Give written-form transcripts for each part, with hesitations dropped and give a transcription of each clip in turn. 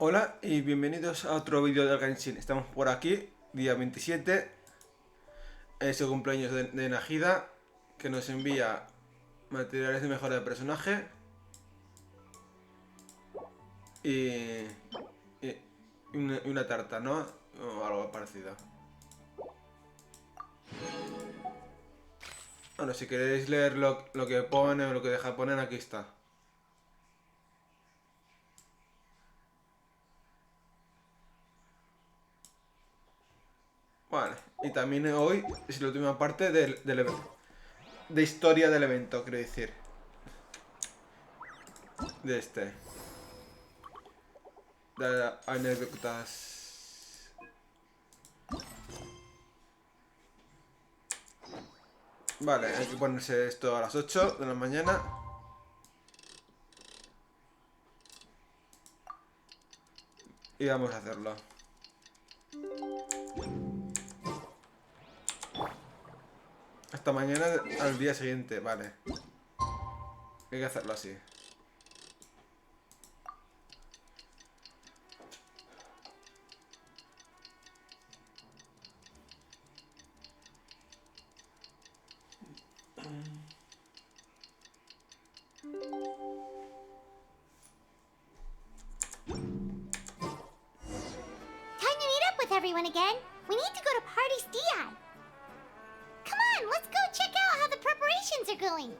Hola y bienvenidos a otro vídeo del Genshin. Estamos por aquí, día 27. Es el cumpleaños de Nahida, que nos envía materiales de mejora de personaje y, una tarta, ¿no? O algo parecido. Bueno, si queréis leer lo que pone o lo que deja poner, aquí está. Vale, y también hoy es la última parte del evento. De historia del evento, quiero decir. De este. De anécdotas. Vale, hay que ponerse esto a las 8 de la mañana. Y vamos a hacerlo. Hasta mañana al día siguiente, vale. Hay que hacerlo así. Everyone again. We need to go to Party's DI. Come on, let's go check out how the preparations are going.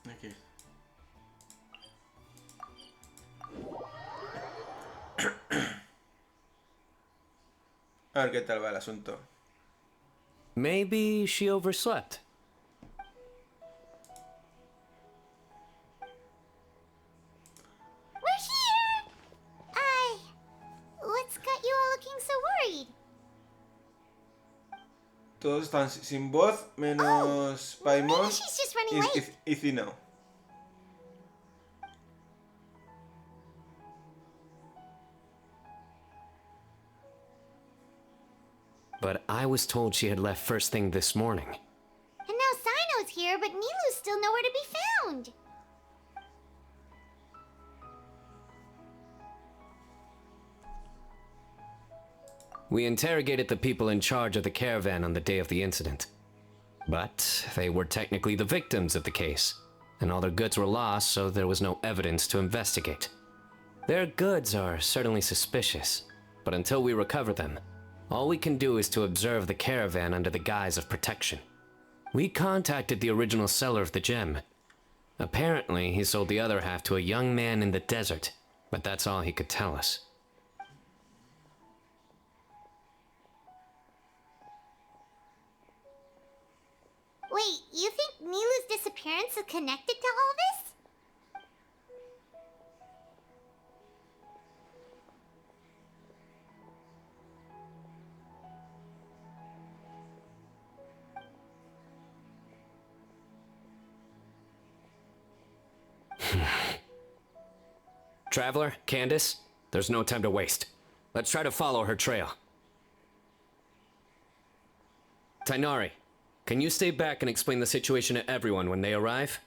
Aquí. A ver qué tal va el asunto. Maybe she overslept. We're here! What's got you all looking so worried? Todos están sin voz, menos Paimon Maybe she's just running late. y Zino. But I was told she had left first thing this morning. And now Sino's here, but Nilu's still nowhere to be found. We interrogated the people in charge of the caravan on the day of the incident. But they were technically the victims of the case, and all their goods were lost, so there was no evidence to investigate. Their goods are certainly suspicious, but until we recover them, all we can do is to observe the caravan under the guise of protection. We contacted the original seller of the gem. Apparently, he sold the other half to a young man in the desert, but that's all he could tell us. Wait, you think Nilu's disappearance is connected to all this? Traveler, Candace, there's no time to waste. Let's try to follow her trail. Tainari, can you stay back and explain the situation to everyone when they arrive?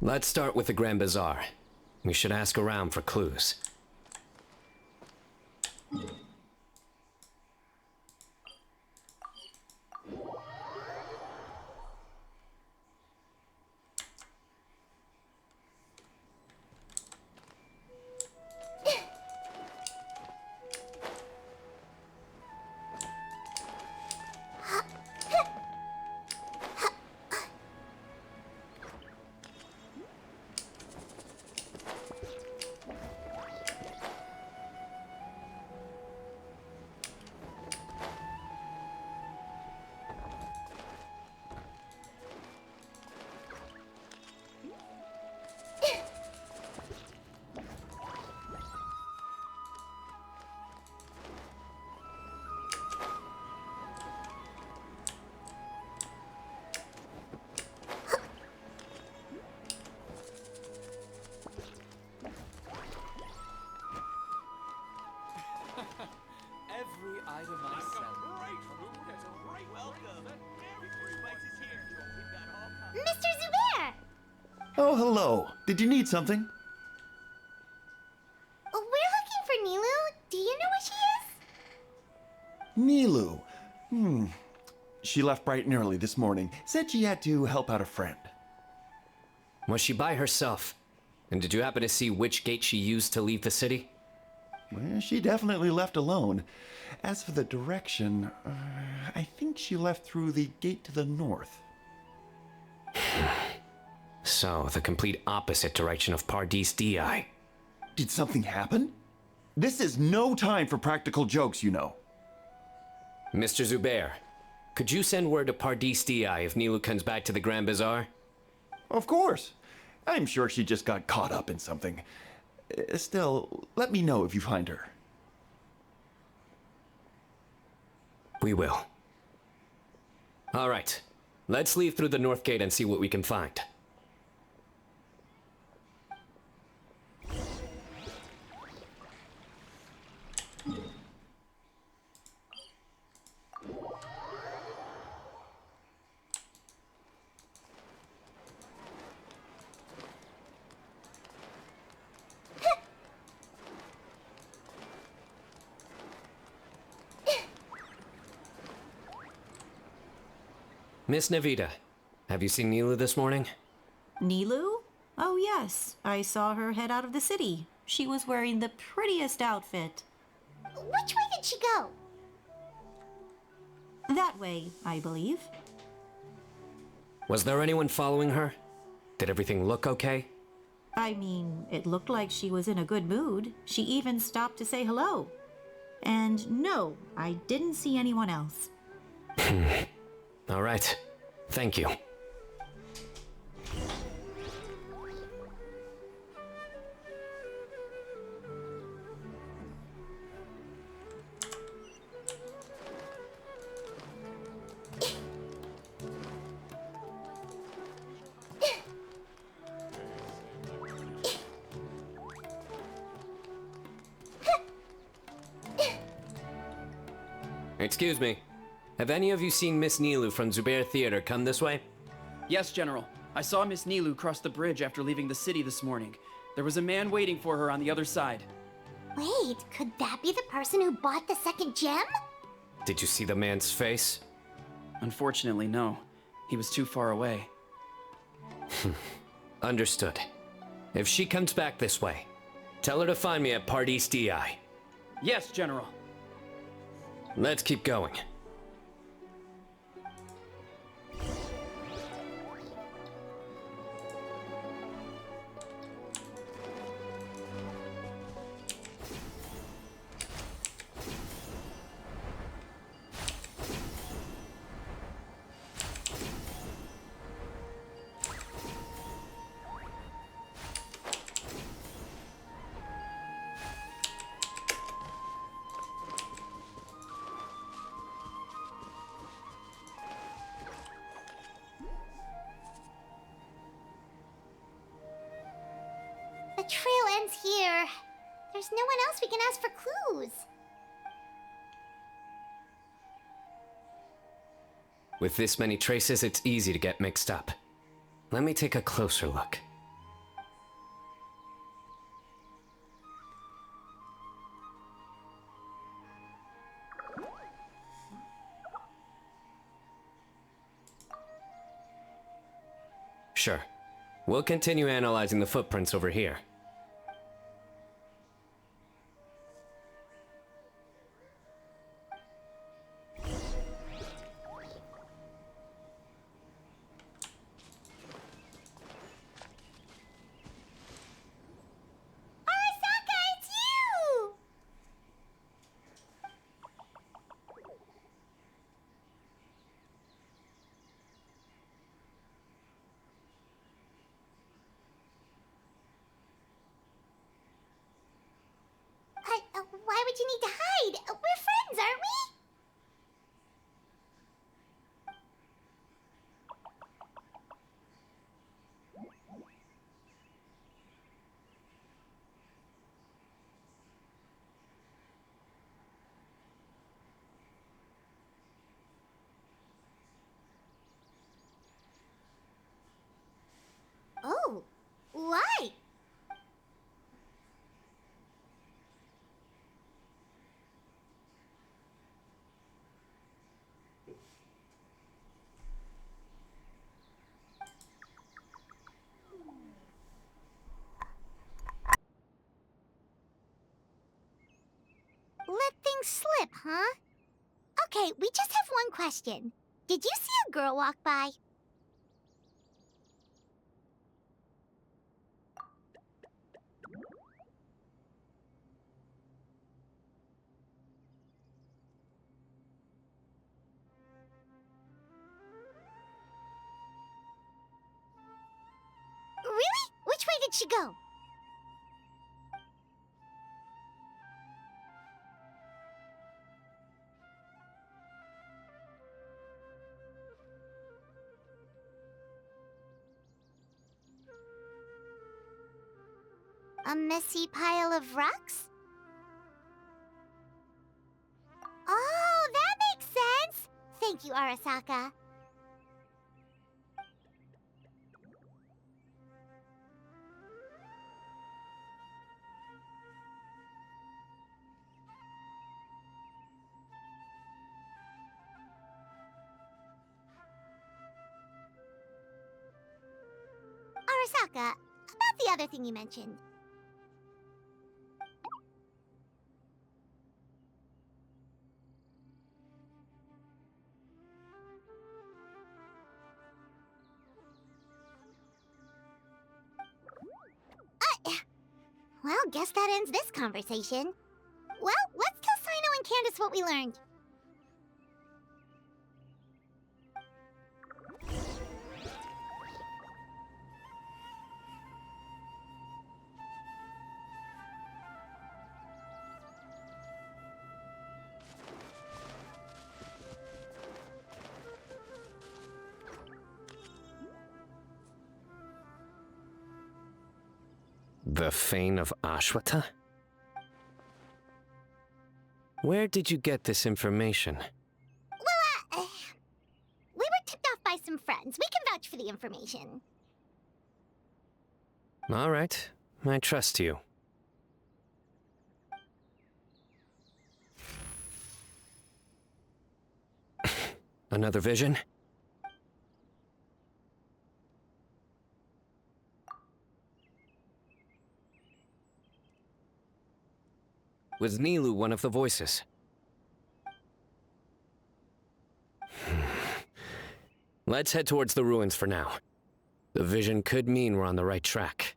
Let's start with the Grand Bazaar. We should ask around for clues. Oh, hello. Did you need something? We're looking for Nilu. Do you know where she is? Nilu. She left bright and early this morning. Said she had to help out a friend. Was she by herself? And did you happen to see which gate she used to leave the city? Well, she definitely left alone. As for the direction, I think she left through the gate to the north. So, the complete opposite direction of Pardis Di. Did something happen? This is no time for practical jokes, you know. Mr. Zubair, could you send word to Pardis Di if Nilu comes back to the Grand Bazaar? Of course. I'm sure she just got caught up in something. Still, let me know if you find her. We will. All right. Let's leave through the north gate and see what we can find. Miss Nahida, have you seen Nilu this morning? Nilu? Oh yes, I saw her head out of the city. She was wearing the prettiest outfit. Which way did she go? That way, I believe. Was there anyone following her? Did everything look okay? I mean, it looked like she was in a good mood. She even stopped to say hello. And no, I didn't see anyone else. All right. Thank you. Excuse me. Have any of you seen Miss Nilu from Zubair Theater come this way? Yes, General. I saw Miss Nilu cross the bridge after leaving the city this morning. There was a man waiting for her on the other side. Wait, could that be the person who bought the second gem? Did you see the man's face? Unfortunately, no. He was too far away. Understood. If she comes back this way, tell her to find me at Pardis Di. Yes, General. Let's keep going. The trail ends here. There's no one else we can ask for clues. With this many traces, it's easy to get mixed up. Let me take a closer look. Sure. We'll continue analyzing the footprints over here. Arasaka, it's you! Why would you need to hide? We're friends, aren't we? Oh, slip, huh? Okay, we just have one question. Did you see a girl walk by? Really? Which way did she go? A messy pile of rocks? Oh, that makes sense! Thank you, Arasaka. Arasaka, about the other thing you mentioned. Well, guess that ends this conversation. Well, let's tell Sino and Candace what we learned. The Fane of Ashwata? Where did you get this information? Well, we were tipped off by some friends. We can vouch for the information. All right, I trust you. Another vision? Was Nilu one of the voices? Let's head towards the ruins for now. The vision could mean we're on the right track.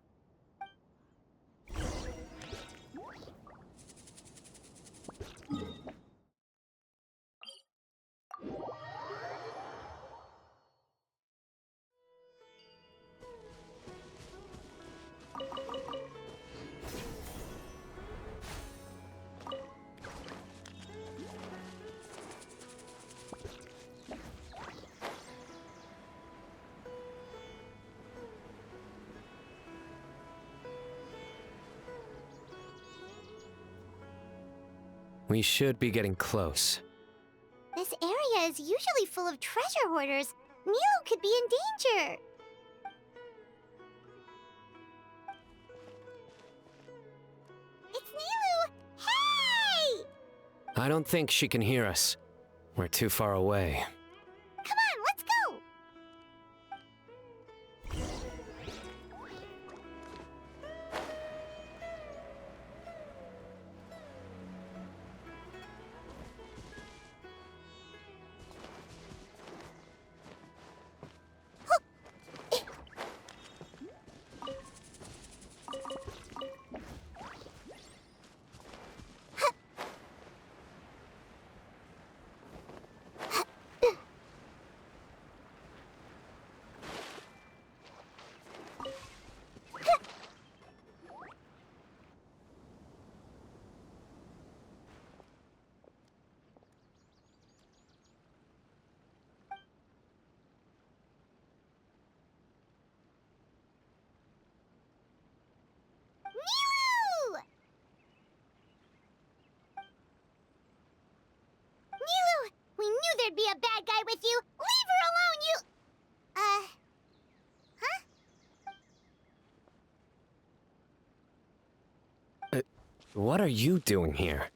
We should be getting close. This area is usually full of treasure hoarders. Nilo could be in danger. It's Nilo! Hey! I don't think she can hear us. We're too far away. Come on, let's go! Nilo! Nilo! We knew there'd be a bad guy with you! Leave her alone, you... huh? What are you doing here?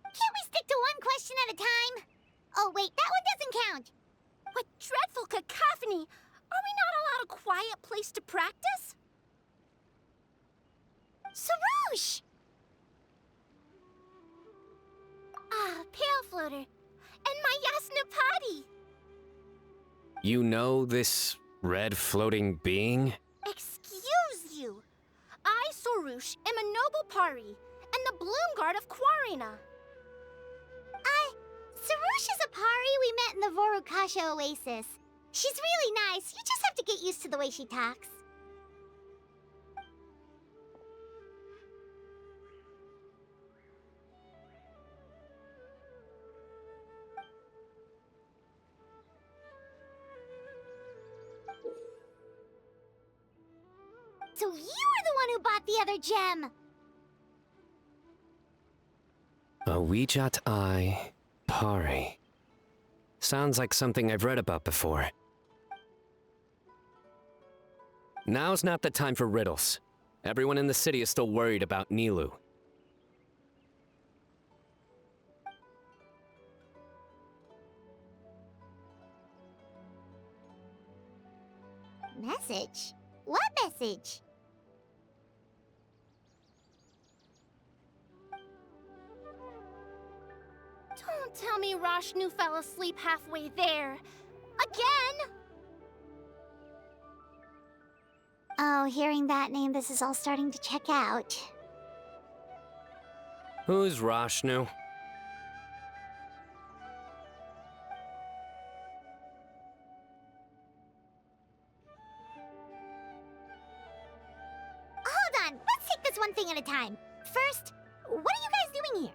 Can't we stick to one question at a time? Oh wait, that one doesn't count. What dreadful cacophony! Are we not allowed a quiet place to practice? Sarouche! Ah, Pale Floater. And my Yasnapati! You know this red floating being? Excuse you! I, Sarouche, am a noble pari, and the bloom guard of Quarina. Sarouche is a pari we met in the Vorukasha Oasis. She's really nice. You just have to get used to the way she talks. So you were the one who bought the other gem! A Wijat Eye Pari. Sounds like something I've read about before. Now's not the time for riddles. Everyone in the city is still worried about Nilu. Message? What message? Don't tell me Rashnu fell asleep halfway there. Again! Oh, hearing that name, this is all starting to check out. Who's Rashnu? Hold on, let's take this one thing at a time. First, what are you guys doing here?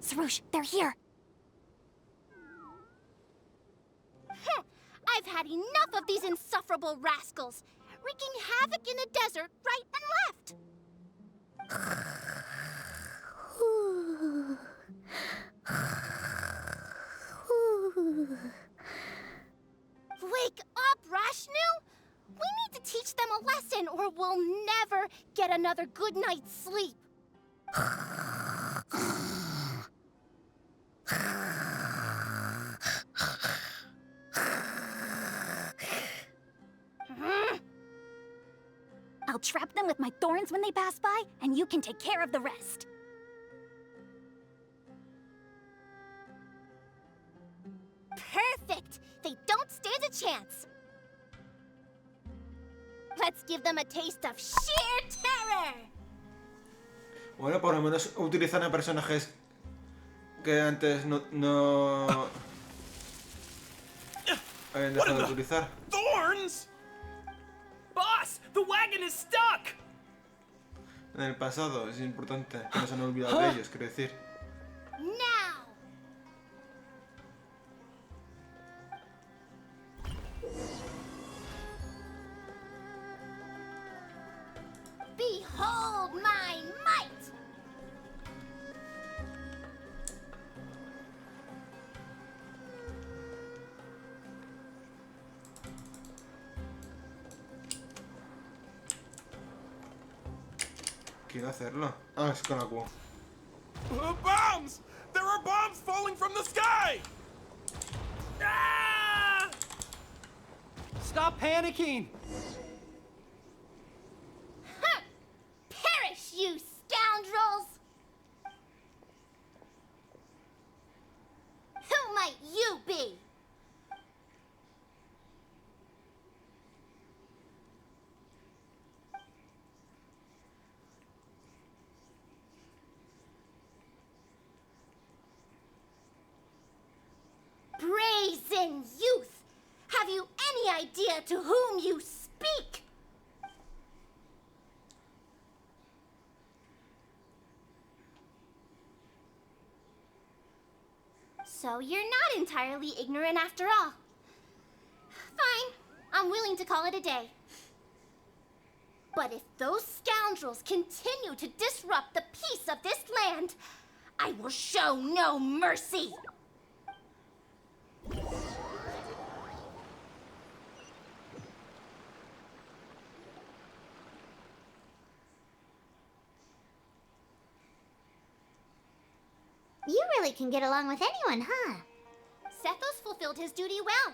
Sarouche, they're here! I've had enough of these insufferable rascals, wreaking havoc in the desert right and left. Wake up, Rashnu! We need to teach them a lesson or we'll never get another good night's sleep. I'll trap them with my thorns when they pass by, and you can take care of the rest. Perfect! They don't stand a chance. Let's give them a taste of sheer terror! Bueno, por lo menos utilizan a personajes que antes no habían dejado de utilizar. Thorns? Boss, the wagon is stuck! En el pasado, es importante que no se han olvidado de ellos, quiero decir. Now! Behold my might! Quiero hacerlo. Ah, es con Aku. Bombs! There are bombs falling from the sky! Ah! Stop panicking! Huh. Perish, you scoundrels! Who might you be? Brazen youth! Have you any idea to whom you speak? So you're not entirely ignorant after all. Fine, I'm willing to call it a day. But if those scoundrels continue to disrupt the peace of this land, I will show no mercy! You really can get along with anyone, huh? Sethos fulfilled his duty well.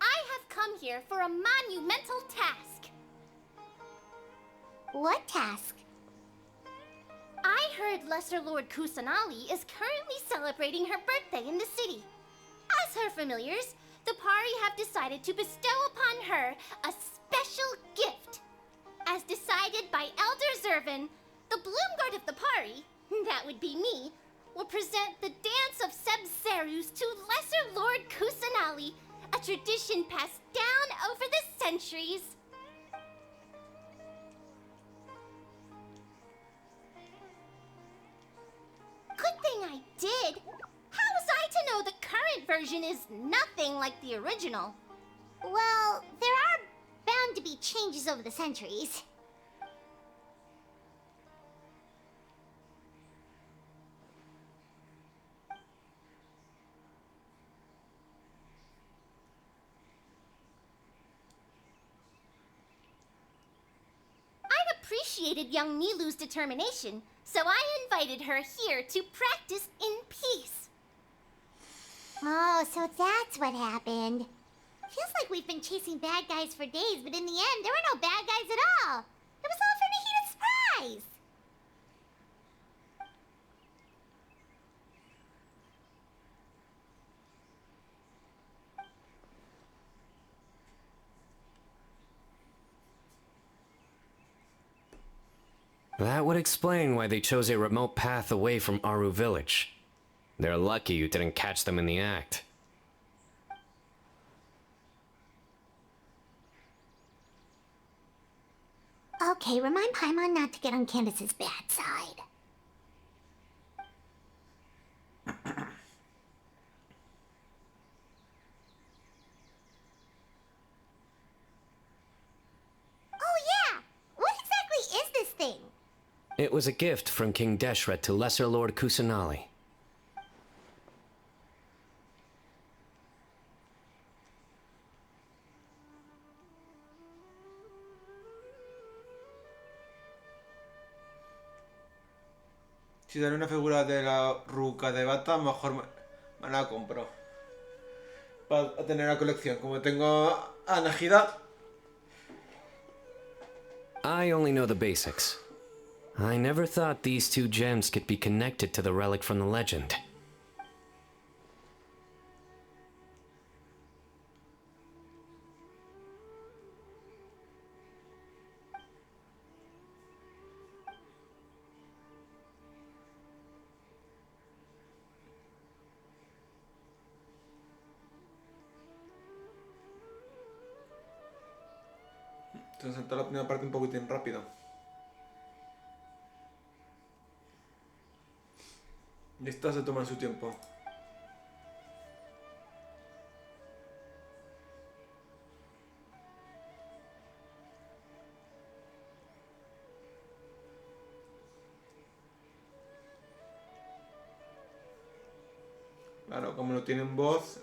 I have come here for a monumental task. What task? I heard Lesser Lord Kusanali is currently celebrating her birthday in the city. As her familiars, the Pari have decided to bestow upon her a special gift. As decided by Elder Zervin, the Bloomguard of the Pari, that would be me, will present the Dance of Sebzerus to Lesser Lord Kusanali, a tradition passed down over the centuries. Good thing I did. How was I to know the current version is nothing like the original? Well, there are bound to be changes over the centuries. I appreciated young Nilu's determination, so I invited her here to practice in peace. Oh, so that's what happened. Feels like we've been chasing bad guys for days, but in the end, there were no bad guys at all. It was all for Nahida's surprise. That would explain why they chose a remote path away from Aru village. They're lucky you didn't catch them in the act. Okay, remind Paimon not to get on Candace's bad side. Oh yeah! What exactly is this thing? It was a gift from King Deshret to Lesser Lord Kusanali. Si sale una figura de la ruca de bata, mejor me la compro. Para tener la colección. Como tengo a Nahida. I only know the basics. I never thought these two gems could be connected to the relic from the legend. Se saltó la primera parte un poquitín rápido. Y estas se toman su tiempo. Claro, como no tienen voz,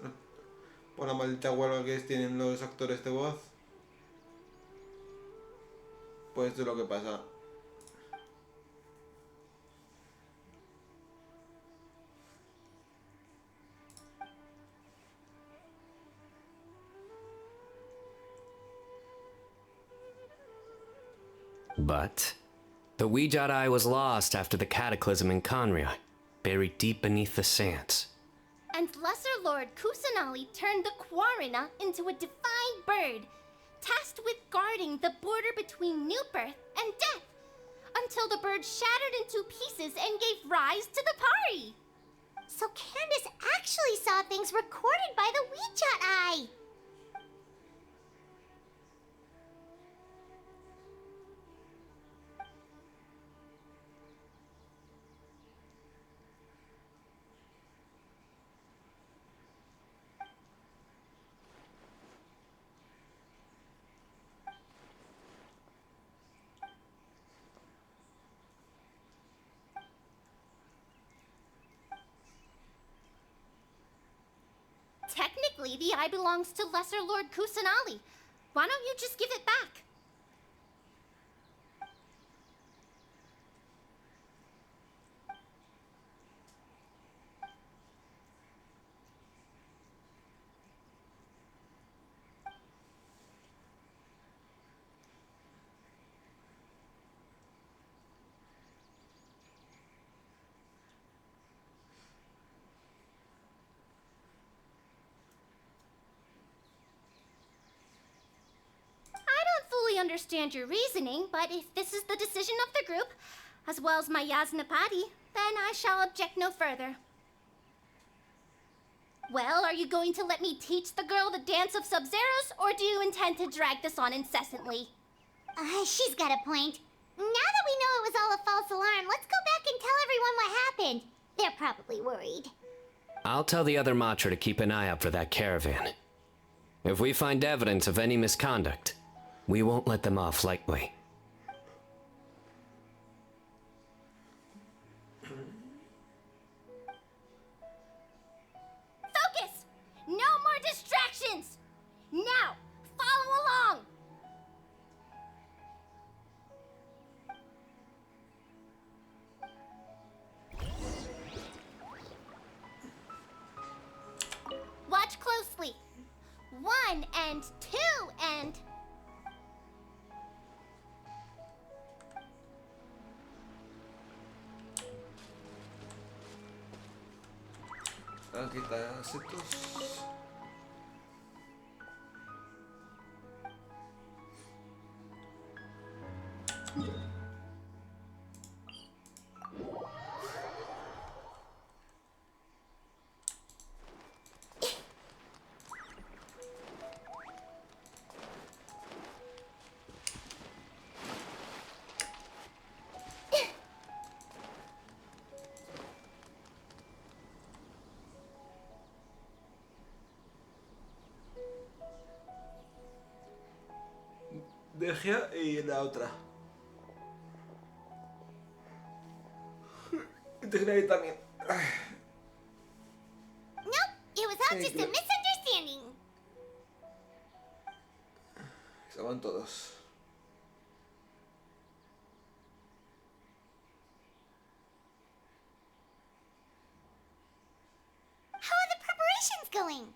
por la maldita huelga que tienen los actores de voz, pues esto es lo que pasa. But the Weejat Eye was lost after the cataclysm in Conria, buried deep beneath the sands. And Lesser Lord Kusanali turned the Quarina into a divine bird, tasked with guarding the border between new birth and death, until the bird shattered into pieces and gave rise to the Pari. So Candace actually saw things recorded by the Weejat Eye. technically, the eye belongs to Lesser Lord Kusanali. Why don't you just give it back? Understand your reasoning, but if this is the decision of the group, as well as my Yasnapati, then I shall object no further. Well, are you going to let me teach the girl the dance of Sub-Zeros, or do you intend to drag this on incessantly? She's got a point. Now that we know it was all a false alarm, let's go back and tell everyone what happened. They're probably worried. I'll tell the other Matra to keep an eye out for that caravan. If we find evidence of any misconduct, we won't let them off lightly. Focus! No more distractions! Now, follow along! Watch closely. 1 and 2 and... Kita situs. Deja y la otra. Deja ahí también. Nope, it was all just a misunderstanding. Se van todos. How are the preparations going?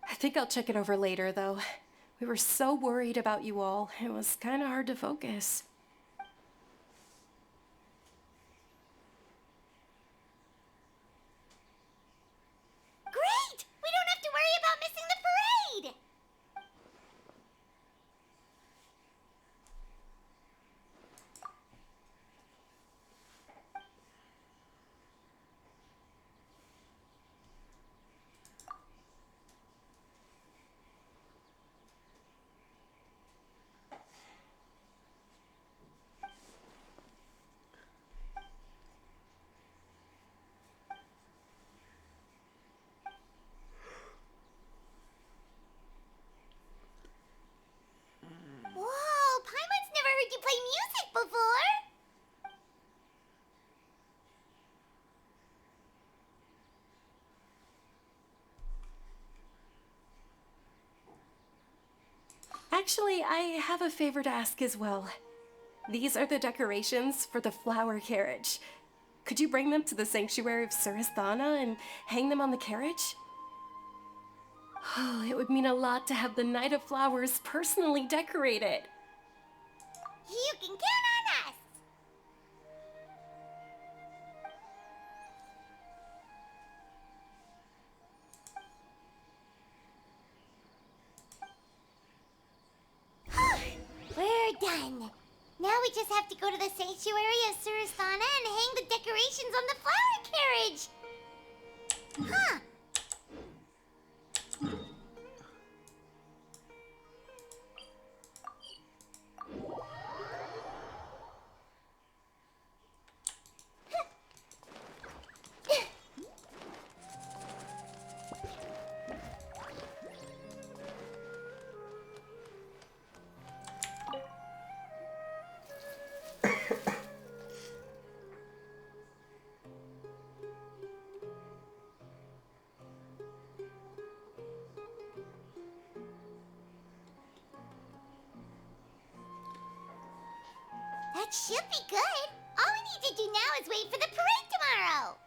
I think I'll check it over later, though. We were so worried about you all. It was kind of hard to focus. Great! We don't have to worry about missing the parade! Whoa, Paimon's never heard you play music before! Actually, I have a favor to ask as well. These are the decorations for the flower carriage. Could you bring them to the sanctuary of Surasthana and hang them on the carriage? Oh, it would mean a lot to have the Night of Flowers personally decorated. You can count on us! We're done. Now we just have to go to the sanctuary of Surasthana and hang the decorations on the flower carriage. Huh. That should be good. All we need to do now is wait for the parade tomorrow.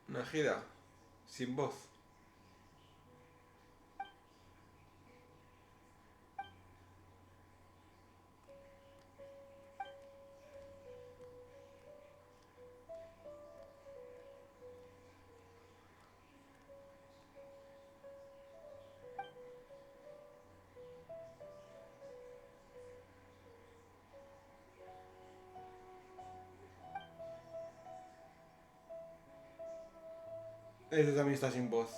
Nahida, sin voz. Este también está sin voz.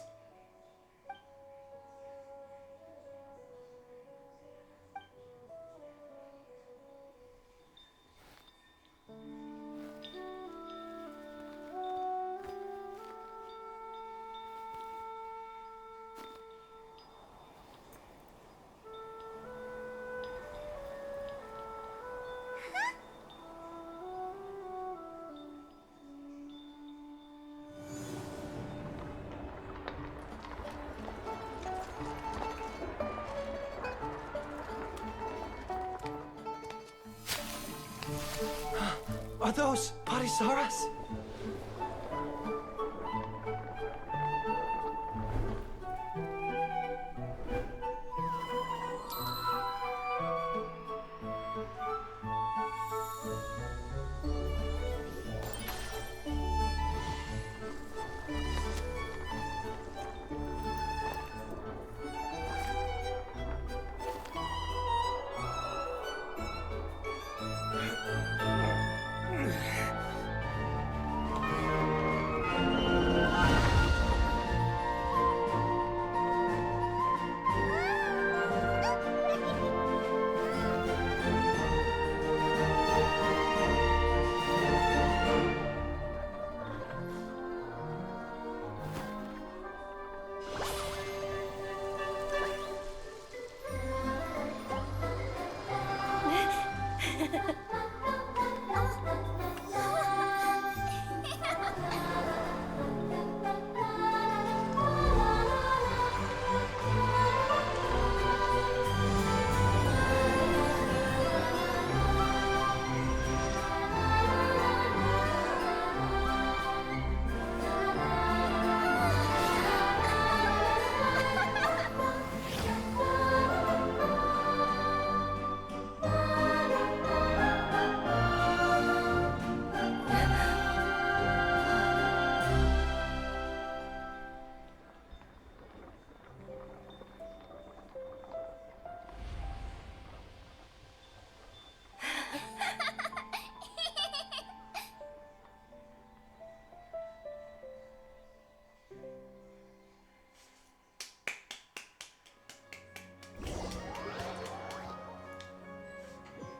Are those parisaras?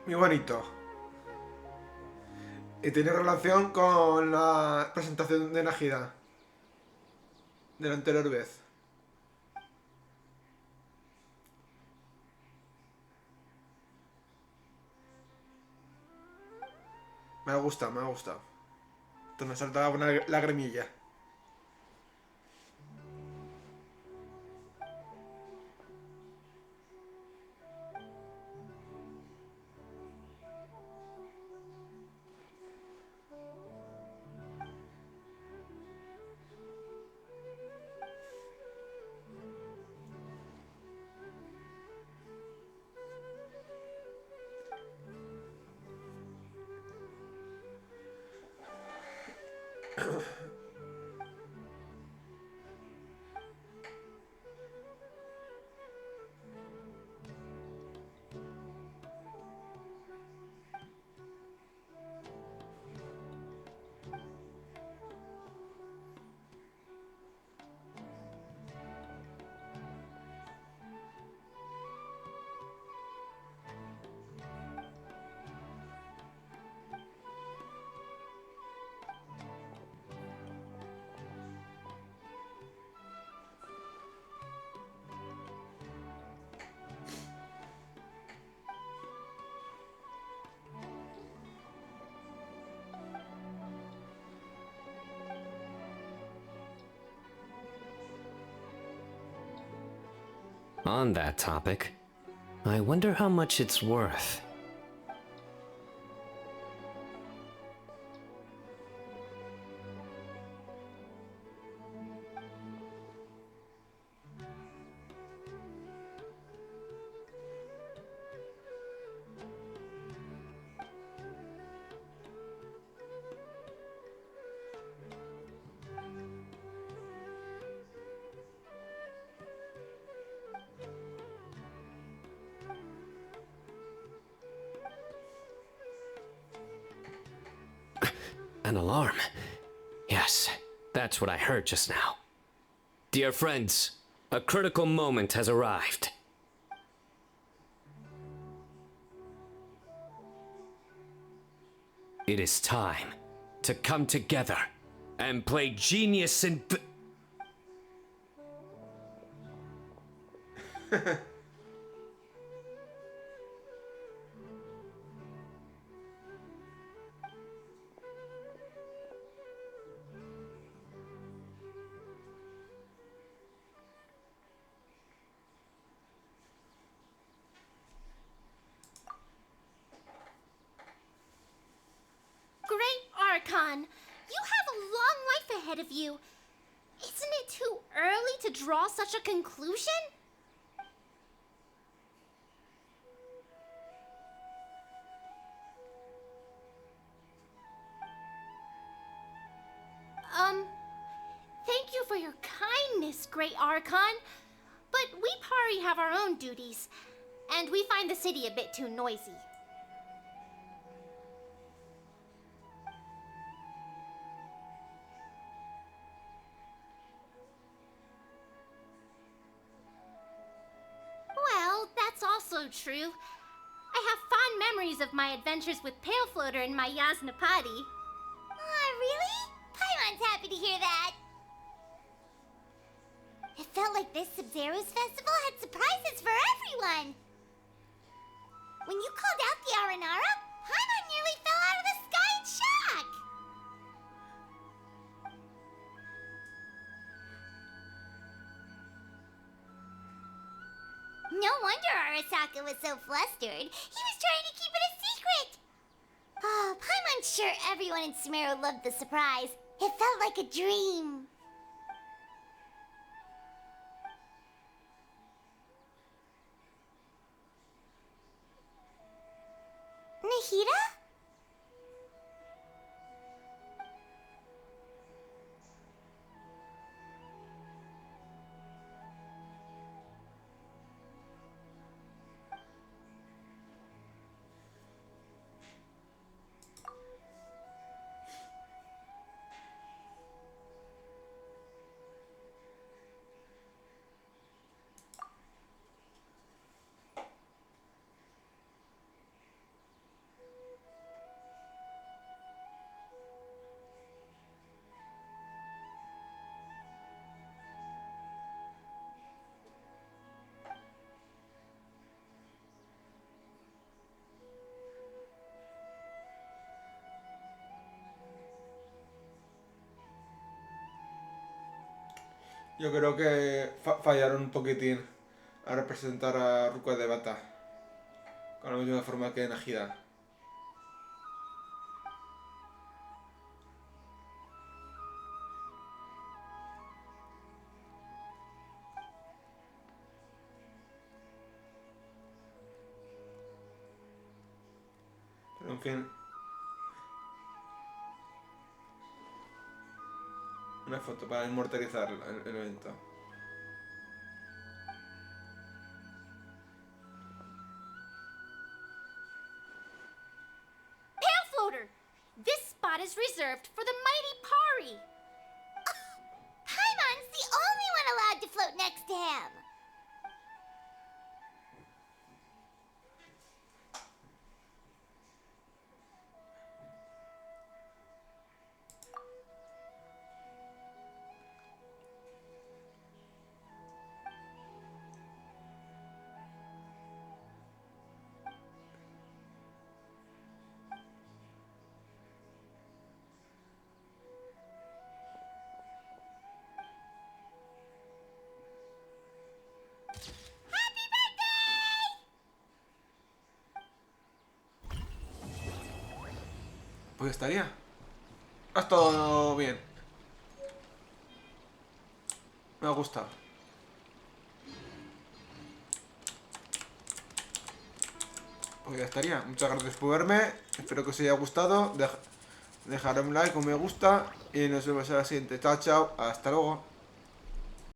Muy bonito. Y tiene relación con la presentación de Nahida de la anterior vez. Me ha gustado, me ha gustado. Esto me saltaba una lagrimilla. On that topic, I wonder how much it's worth. An alarm. Yes, that's what I heard just now. Dear friends, a critical moment has arrived. It is time to come together and play genius and... Great Archon, you have a long life ahead of you. Isn't it too early to draw such a conclusion? Thank you for your kindness, Great Archon. But we Pari have our own duties, and we find the city a bit too noisy. Well, that's also true. I have fond memories of my adventures with Pale Floater and my Yasnapati. Aw, really? Paimon's happy to hear that. It felt like this Sub-Zero's festival had surprises for everyone. When you called out the Aranara, Paimon nearly fell out of the sky in shock. No wonder Arasaka was so flustered. He was trying to keep it a secret. Oh, Paimon's sure everyone in Sumeru loved the surprise. It felt like a dream. Nahida? Yo creo que fallaron un poquitín a representar a Ruka de Bata con la misma forma que Nahida. Pero en fin. Una foto para inmortalizar el evento. Pale Floater! This spot is reserved for the mighty Pari. Paimon's the only one allowed to float next to him. Pues ya estaría. Ha estado bien. Me ha gustado. Pues ya estaría. Muchas gracias por verme. Espero que os haya gustado. Dejaré un like o me gusta. Y nos vemos en la siguiente. Chao, chao. Hasta luego.